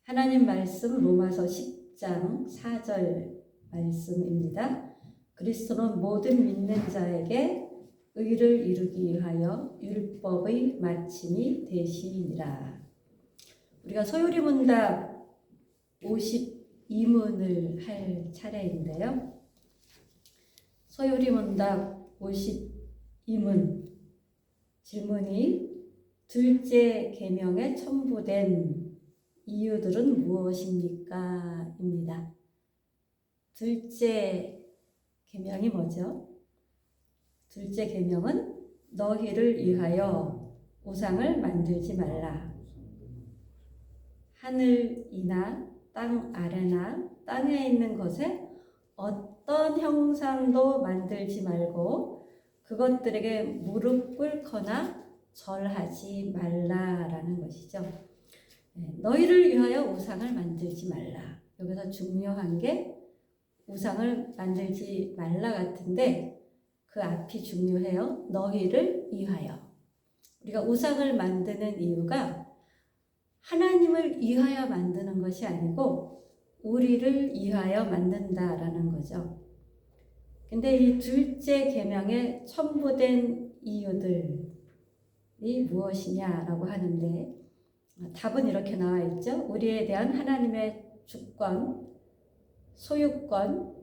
하나님 말씀 로마서 10장 4절 말씀입니다. 그리스도는 모든 믿는 자에게 의를 이루기 위하여 율법의 마침이 되시니라. 우리가 소요리 문답 52문을 할 차례인데요. 소요리 문답 52문 질문이 둘째 계명에 첨부된 이유들은 무엇입니까? 입니다. 둘째 계명이 뭐죠? 둘째 계명은 너희를 위하여 우상을 만들지 말라. 하늘이나 땅 아래나 땅에 있는 것에 어떤 형상도 만들지 말고 그것들에게 무릎 꿇거나 절하지 말라라는 것이죠. 너희를 위하여 우상을 만들지 말라. 여기서 중요한 게 우상을 만들지 말라 같은데 그 앞이 중요해요. 너희를 위하여. 우리가 우상을 만드는 이유가 하나님을 위하여 만드는 것이 아니고 우리를 위하여 만든다라는 거죠. 근데 이 둘째 계명에 첨부된 이유들이 무엇이냐라고 하는데 답은 이렇게 나와 있죠. 우리에 대한 하나님의 주권, 소유권,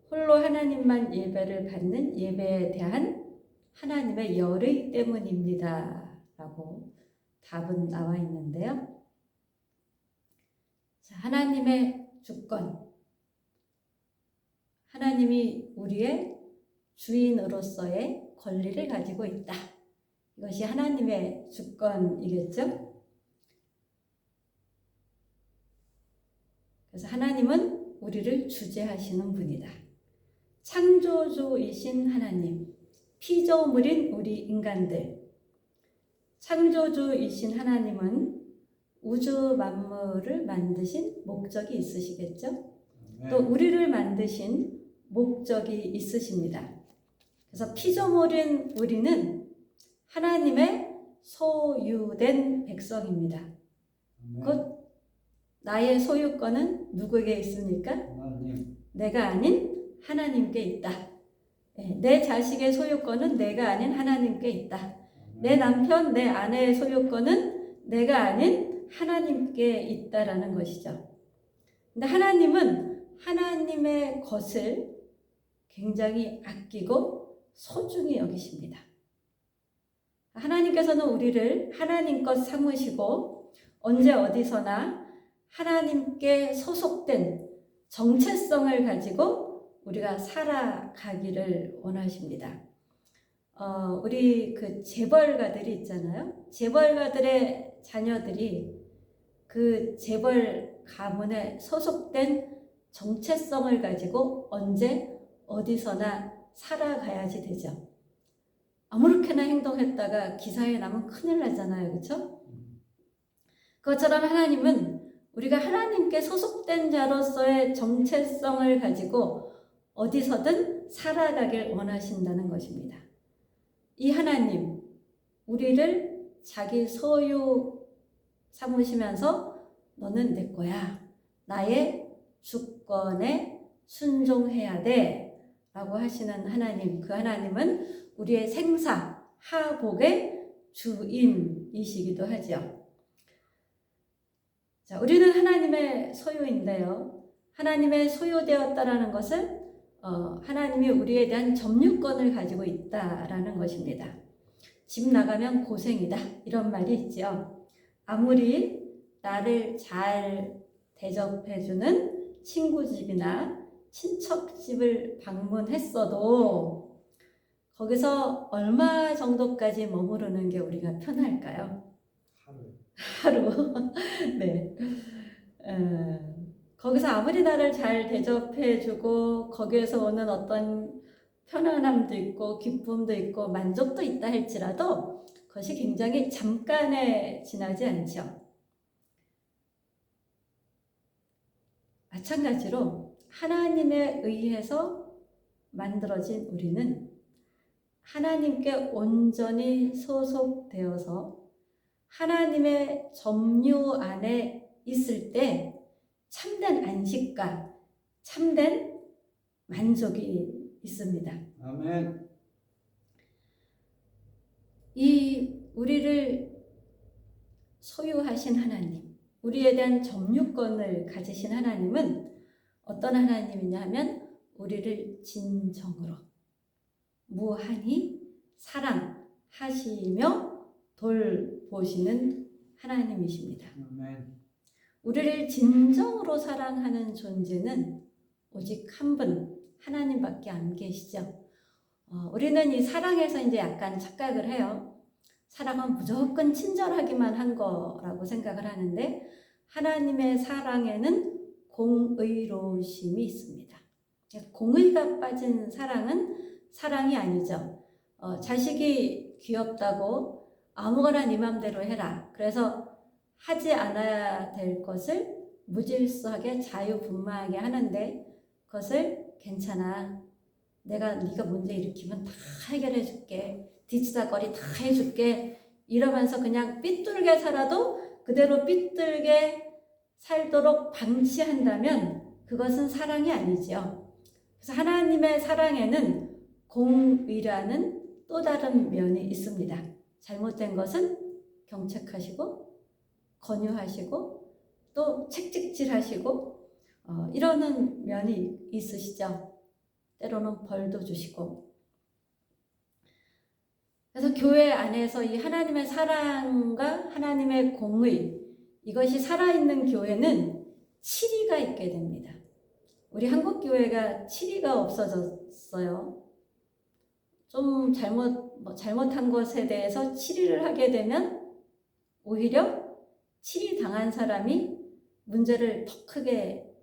홀로 하나님만 예배를 받는 예배에 대한 하나님의 열의 때문입니다. 라고 답은 나와 있는데요. 자, 하나님의 주권. 하나님이 우리의 주인으로서의 권리를 가지고 있다. 이것이 하나님의 주권이겠죠. 그래서 하나님은 우리를 주재하시는 분이다. 창조주이신 하나님, 피조물인 우리 인간들, 창조주이신 하나님은 우주 만물을 만드신 목적이 있으시겠죠? 또 우리를 만드신 목적이 있으십니다. 그래서 피조물인 우리는 하나님의 소유된 백성입니다. 곧 나의 소유권은 누구에게 있습니까? 내가 아닌 하나님께 있다. 내 자식의 소유권은 내가 아닌 하나님께 있다. 내 남편, 내 아내의 소유권은 내가 아닌 하나님께 있다라는 것이죠. 근데 하나님은 하나님의 것을 굉장히 아끼고 소중히 여기십니다. 하나님께서는 우리를 하나님 것 삼으시고 언제 어디서나 하나님께 소속된 정체성을 가지고 우리가 살아가기를 원하십니다. 우리 그 재벌가들이 있잖아요. 재벌가들의 자녀들이 그 재벌 가문에 소속된 정체성을 가지고 언제 어디서나 살아가야지 되죠. 아무렇게나 행동했다가 기사에 나면 큰일 나잖아요. 그렇죠? 그것처럼 하나님은 우리가 하나님께 소속된 자로서의 정체성을 가지고 어디서든 살아가길 원하신다는 것입니다. 이 하나님, 우리를 자기 소유 삼으시면서 너는 내 거야. 나의 주권에 순종해야 돼. 라고 하시는 하나님, 그 하나님은 우리의 생사, 하복의 주인이시기도 하죠. 자, 우리는 하나님의 소유인데요. 하나님의 소유되었다라는 것은 하나님이 우리에 대한 점유권을 가지고 있다라는 것입니다. 집 나가면 고생이다 이런 말이 있죠. 아무리 나를 잘 대접해주는 친구 집이나 친척 집을 방문했어도 거기서 얼마 정도까지 머무르는 게 우리가 편할까요? 하루. 네. 거기서 아무리 나를 잘 대접해주고 거기에서 오는 어떤 편안함도 있고 기쁨도 있고 만족도 있다 할지라도 그것이 굉장히 잠깐에 지나지 않죠. 마찬가지로 하나님에 의해서 만들어진 우리는 하나님께 온전히 소속되어서 하나님의 점유 안에 있을 때 참된 안식과 참된 만족이 있습니다. 아멘. 이 우리를 소유하신 하나님, 우리에 대한 점유권을 가지신 하나님은 어떤 하나님이냐 하면 우리를 진정으로 무한히 사랑하시며 돌보시는 하나님이십니다. 아멘. 우리를 진정으로 사랑하는 존재는 오직 한 분, 하나님밖에 안 계시죠. 우리는 이 사랑에서 이제 약간 착각을 해요. 사랑은 무조건 친절하기만 한 거라고 생각을 하는데 하나님의 사랑에는 공의로우심이 있습니다. 공의가 빠진 사랑은 사랑이 아니죠. 자식이 귀엽다고 아무거나 네 맘대로 해라. 그래서 하지 않아야 될 것을 무질서하게 자유분방하게 하는데 그것을 괜찮아. 내가 네가 문제 일으키면 다 해결해 줄게. 뒤치다거리 다 해줄게. 이러면서 그냥 삐뚤게 살아도 그대로 삐뚤게 살도록 방치한다면 그것은 사랑이 아니죠. 그래서 하나님의 사랑에는 공의라는 또 다른 면이 있습니다. 잘못된 것은 경책하시고 권유하시고 또 책찍질하시고 이러는 면이 있으시죠. 때로는 벌도 주시고. 그래서 교회 안에서 이 하나님의 사랑과 하나님의 공의 이것이 살아있는 교회는 치리가 있게 됩니다. 우리 한국 교회가 치리가 없어졌어요. 좀 잘못한 것에 대해서 치리를 하게 되면 오히려 치리 당한 사람이 문제를 더 크게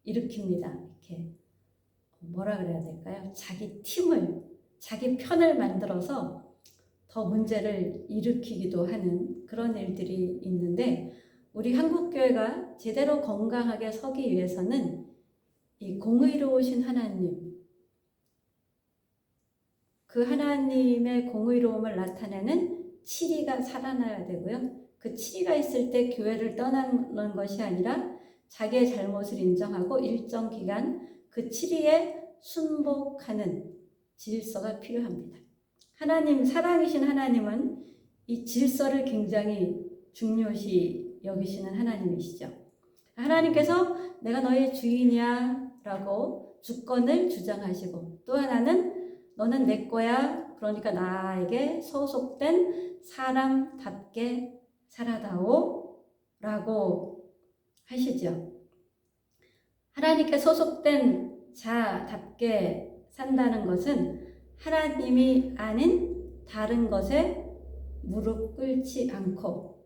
일으킵니다. 이렇게 뭐라 그래야 될까요? 자기 팀을, 자기 편을 만들어서 더 문제를 일으키기도 하는 그런 일들이 있는데 우리 한국교회가 제대로 건강하게 서기 위해서는 이 공의로우신 하나님, 그 하나님의 공의로움을 나타내는 치리가 살아나야 되고요. 그 치리가 있을 때 교회를 떠나는 것이 아니라 자기의 잘못을 인정하고 일정 기간 그 치리에 순복하는 질서가 필요합니다. 하나님, 사랑이신 하나님은 이 질서를 굉장히 중요시 여기시는 하나님이시죠. 하나님께서 내가 너의 주인이야 라고 주권을 주장하시고 또 하나는 너는 내 거야. 그러니까 나에게 소속된 사람답게 살아다오 라고 하시죠. 하나님께 소속된 자답게 산다는 것은 하나님이 아닌 다른 것에 무릎 꿇지 않고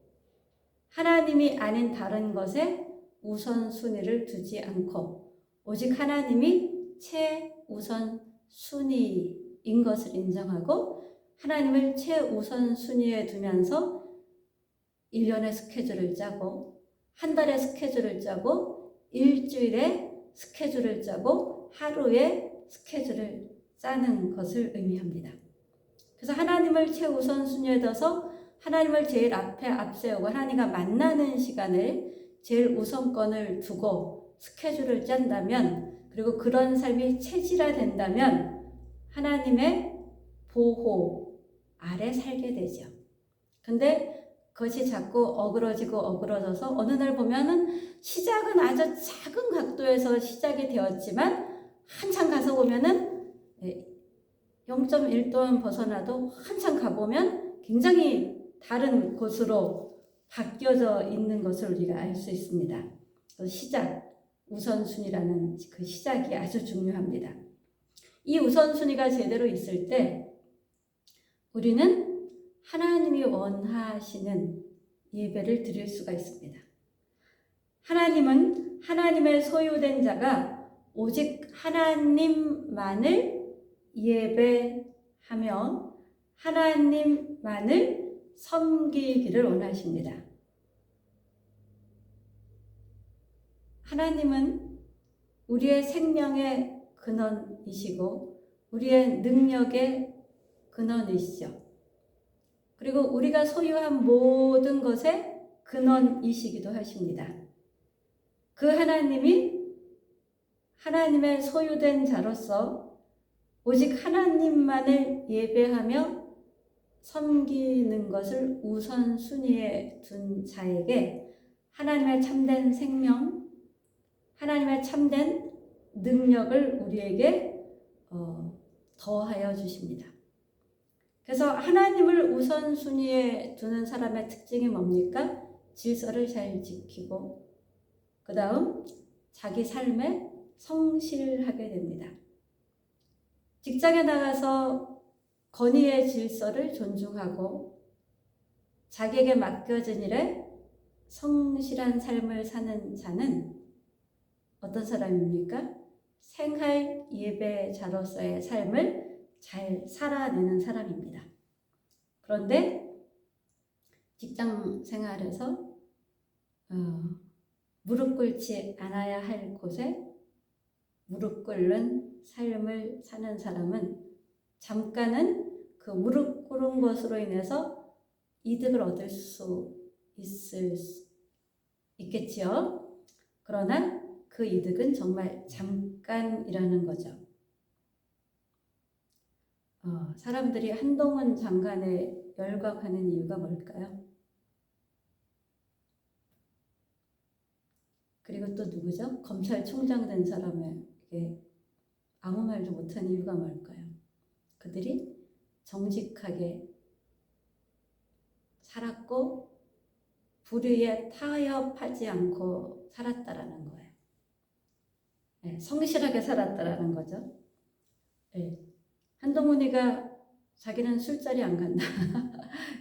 하나님이 아닌 다른 것에 우선순위를 두지 않고 오직 하나님이 최우선순위인 것을 인정하고 하나님을 최우선순위에 두면서 1년의 스케줄을 짜고 한 달의 스케줄을 짜고 일주일의 스케줄을 짜고 하루의 스케줄을 짜는 것을 의미합니다. 그래서 하나님을 최우선순위에 둬서 하나님을 제일 앞에 앞세우고 하나님과 만나는 시간을 제일 우선권을 두고 스케줄을 짠다면 그리고 그런 삶이 체질화된다면 하나님의 보호 아래 살게 되죠. 근데 그것이 자꾸 어그러져서 어느 날 보면은 시작은 아주 작은 각도에서 시작이 되었지만 한참 가서 보면은 0.1도 벗어나도 한참 가보면 굉장히 다른 곳으로 바뀌어져 있는 것을 우리가 알 수 있습니다. 시작, 우선순위라는 그 시작이 아주 중요합니다. 이 우선순위가 제대로 있을 때 우리는 하나님이 원하시는 예배를 드릴 수가 있습니다. 하나님은 하나님의 소유된 자가 오직 하나님만을 예배하며 하나님만을 섬기기를 원하십니다. 하나님은 우리의 생명의 근원이시고 우리의 능력의 근원이시죠. 그리고 우리가 소유한 모든 것의 근원이시기도 하십니다. 그 하나님이 하나님의 소유된 자로서 오직 하나님만을 예배하며 섬기는 것을 우선순위에 둔 자에게 하나님의 참된 생명, 하나님의 참된 능력을 우리에게 더하여 주십니다. 그래서 하나님을 우선순위에 두는 사람의 특징이 뭡니까? 질서를 잘 지키고 그 다음 자기 삶에 성실하게 됩니다. 직장에 나가서 권위의 질서를 존중하고 자기에게 맡겨진 일에 성실한 삶을 사는 자는 어떤 사람입니까? 생활 예배자로서의 삶을 잘 살아내는 사람입니다. 그런데 직장 생활에서 무릎 꿇지 않아야 할 곳에 무릎 꿇는 삶을 사는 사람은 잠깐은 그 무릎 꿇은 것으로 인해서 이득을 얻을 수 있겠지요. 그러나 그 이득은 정말 잠깐이라는 거죠. 사람들이 한동훈 장관에 열광하는 이유가 뭘까요? 그리고 또 누구죠? 검찰총장 된 사람에게 아무 말도 못한 이유가 뭘까요? 그들이 정직하게 살았고 불의에 타협하지 않고 살았다라는 거예요. 네, 성실하게 살았다라는 거죠. 네. 한동훈이가 자기는 술자리 안 간다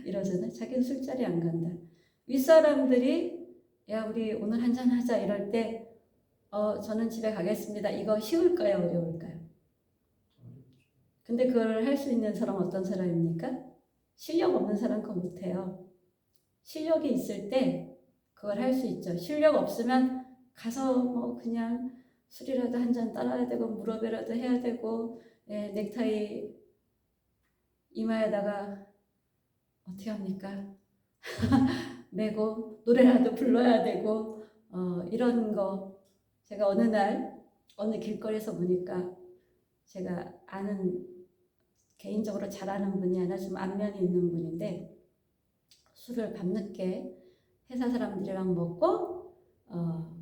이러잖아요. 자기는 술자리 안 간다. 윗사람들이 야 우리 오늘 한잔 하자 이럴 때 저는 집에 가겠습니다. 이거 쉬울까요? 어려울까요? 근데 그걸 할 수 있는 사람은 어떤 사람입니까? 실력 없는 사람 그거 못해요. 실력이 있을 때 그걸 할 수 있죠. 실력 없으면 가서 뭐 그냥 술이라도 한 잔 따라야 되고 무릎이라도 해야 되고 넥타이 이마에다가 어떻게 합니까? 메고 노래라도 불러야 되고 이런 거 제가 어느 날 어느 길거리에서 보니까 제가 아는 개인적으로 잘 아는 분이 하나 좀 안면이 있는 분인데 술을 밤늦게 회사 사람들이랑 먹고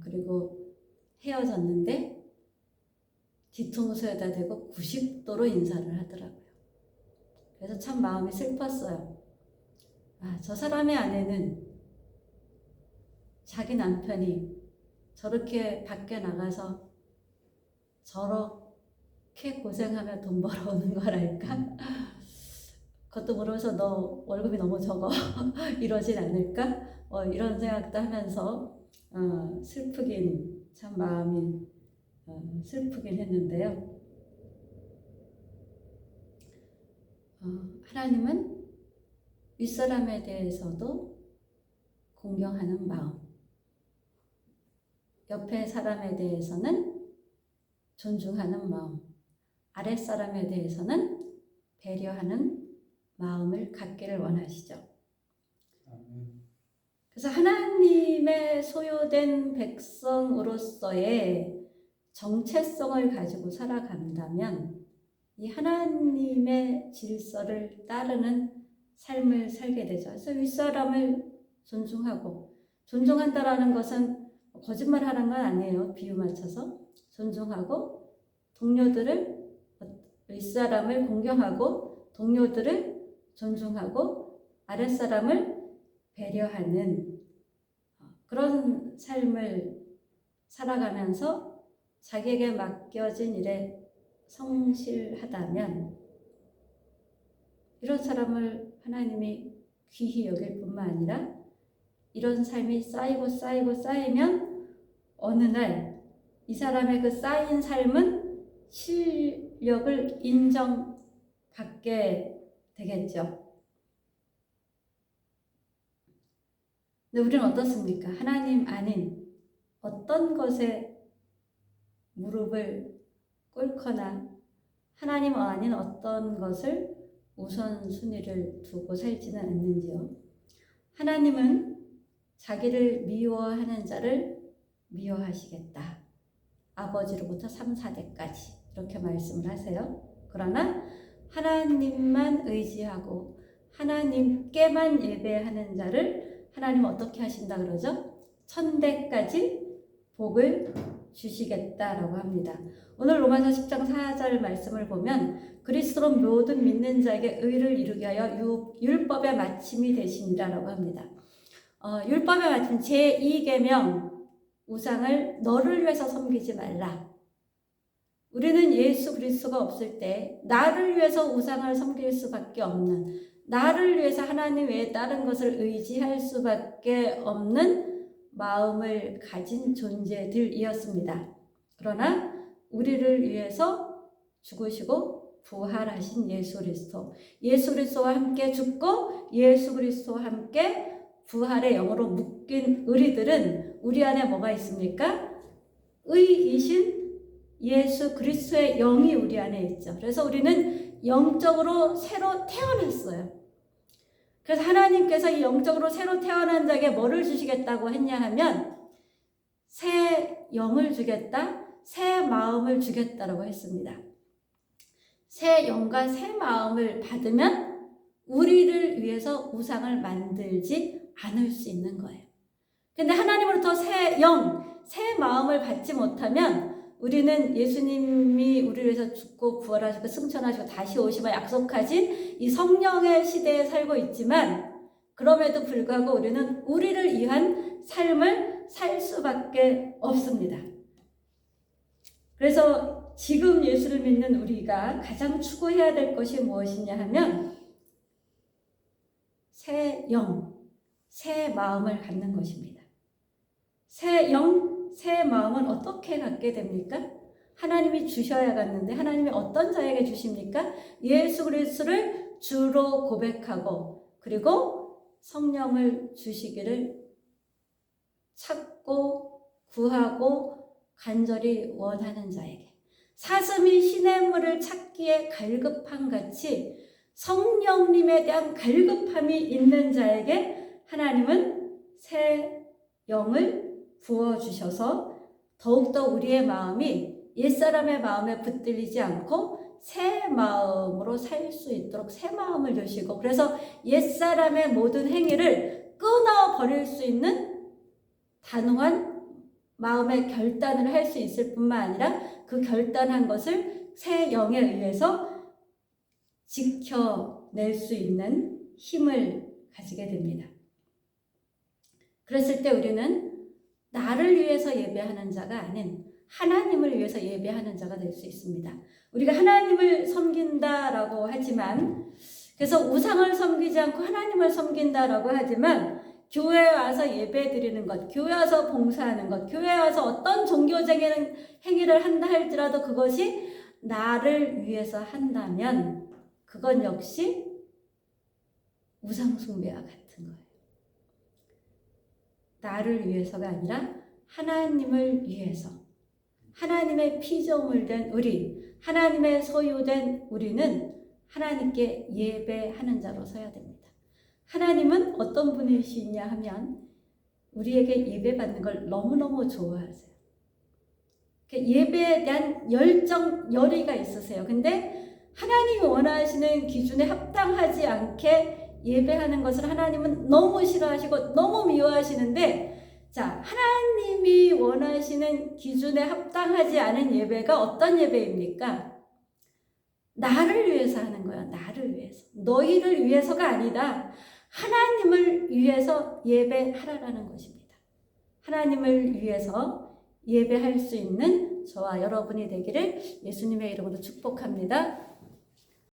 그리고 헤어졌는데 뒤통수에다 대고 90도로 인사를 하더라고요. 그래서 참 마음이 슬펐어요. 저 사람의 아내는 자기 남편이 저렇게 밖에 나가서 저렇게 고생하며 돈 벌어오는 거랄까? 그것도 모르면서 너 월급이 너무 적어 이러진 않을까? 이런 생각도 하면서 슬프긴 참 마음이 슬프긴 했는데요. 하나님은 윗사람에 대해서도 공경하는 마음, 옆에 사람에 대해서는 존중하는 마음, 아랫사람에 대해서는 배려하는 마음을 갖기를 원하시죠. 그래서 하나님의 소유된 백성으로서의 정체성을 가지고 살아간다면 이 하나님의 질서를 따르는 삶을 살게 되죠. 그래서 윗사람을 존중하고, 존중한다라는 것은 거짓말하는 건 아니에요. 비유 맞춰서 존중하고 동료들을 윗사람을 공경하고 동료들을 존중하고 아랫사람을 배려하는 그런 삶을 살아가면서 자기에게 맡겨진 일에 성실하다면 이런 사람을 하나님이 귀히 여길 뿐만 아니라 이런 삶이 쌓이면 어느 날 이 사람의 그 쌓인 삶은 실력을 인정받게 되겠죠. 근데 우리는 어떻습니까? 하나님 아닌 어떤 것에 무릎을 꿇거나 하나님 아닌 어떤 것을 우선순위를 두고 살지는 않는지요. 하나님은 자기를 미워하는 자를 미워하시겠다. 아버지로부터 3, 4대까지 이렇게 말씀을 하세요. 그러나 하나님만 의지하고 하나님께만 예배하는 자를 하나님은 어떻게 하신다 그러죠? 1000대까지 복을 주시겠다라고 합니다. 오늘 로마서 10장 4절 말씀을 보면 그리스도로 모든 믿는 자에게 의를 이루게 하여 율법의 마침이 되시니라라고 합니다. 율법의 마침 제2계명 우상을 너를 위해서 섬기지 말라. 우리는 예수 그리스도가 없을 때 나를 위해서 우상을 섬길 수밖에 없는, 나를 위해서 하나님 외에 다른 것을 의지할 수밖에 없는 마음을 가진 존재들이었습니다. 그러나 우리를 위해서 죽으시고 부활하신 예수 그리스도, 예수 그리스도와 함께 죽고 예수 그리스도와 함께 부활의 영으로 묶인 우리들은 우리 안에 뭐가 있습니까? 의이신 예수 그리스도의 영이 우리 안에 있죠. 그래서 우리는 영적으로 새로 태어났어요. 그래서 하나님께서 이 영적으로 새로 태어난 자에게 뭐를 주시겠다고 했냐 하면 새 영을 주겠다, 새 마음을 주겠다라고 했습니다. 새 영과 새 마음을 받으면 우리를 위해서 우상을 만들지 않을 수 있는 거예요. 근데 하나님으로부터 새 영, 새 마음을 받지 못하면 우리는 예수님이 우리를 위해서 죽고 부활하시고 승천하시고 다시 오시며 약속하신 이 성령의 시대에 살고 있지만 그럼에도 불구하고 우리는 우리를 위한 삶을 살 수밖에 없습니다. 그래서 지금 예수를 믿는 우리가 가장 추구해야 될 것이 무엇이냐 하면 새 영, 새 마음을 갖는 것입니다. 새 영, 새 마음은 어떻게 갖게 됩니까? 하나님이 주셔야 갖는데 하나님이 어떤 자에게 주십니까? 예수 그리스도를 주로 고백하고 그리고 성령을 주시기를 찾고 구하고 간절히 원하는 자에게, 사슴이 시냇물을 찾기에 갈급한 같이 성령님에 대한 갈급함이 있는 자에게 하나님은 새 영을 부어주셔서 더욱더 우리의 마음이 옛사람의 마음에 붙들리지 않고 새 마음으로 살 수 있도록 새 마음을 주시고, 그래서 옛사람의 모든 행위를 끊어버릴 수 있는 단호한 마음의 결단을 할 수 있을 뿐만 아니라 그 결단한 것을 새 영에 의해서 지켜낼 수 있는 힘을 가지게 됩니다. 그랬을 때 우리는 나를 위해서 예배하는 자가 아닌 하나님을 위해서 예배하는 자가 될 수 있습니다. 우리가 하나님을 섬긴다라고 하지만, 그래서 우상을 섬기지 않고 하나님을 섬긴다라고 하지만 교회에 와서 예배 드리는 것, 교회에 와서 봉사하는 것, 교회에 와서 어떤 종교적인 행위를 한다 할지라도 그것이 나를 위해서 한다면 그건 역시 우상 숭배와 같은 거예요. 나를 위해서가 아니라 하나님을 위해서, 하나님의 피조물 된 우리, 하나님의 소유된 우리는 하나님께 예배하는 자로 서야 됩니다. 하나님은 어떤 분이시냐 하면 우리에게 예배받는 걸 너무너무 좋아하세요. 예배에 대한 열의가 있으세요. 근데 하나님이 원하시는 기준에 합당하지 않게 예배하는 것을 하나님은 너무 싫어하시고 너무 미워하시는데, 자, 하나님이 원하시는 기준에 합당하지 않은 예배가 어떤 예배입니까? 나를 위해서 하는 거야. 나를 위해서. 너희를 위해서가 아니다. 하나님을 위해서 예배하라라는 것입니다. 하나님을 위해서 예배할 수 있는 저와 여러분이 되기를 예수님의 이름으로 축복합니다.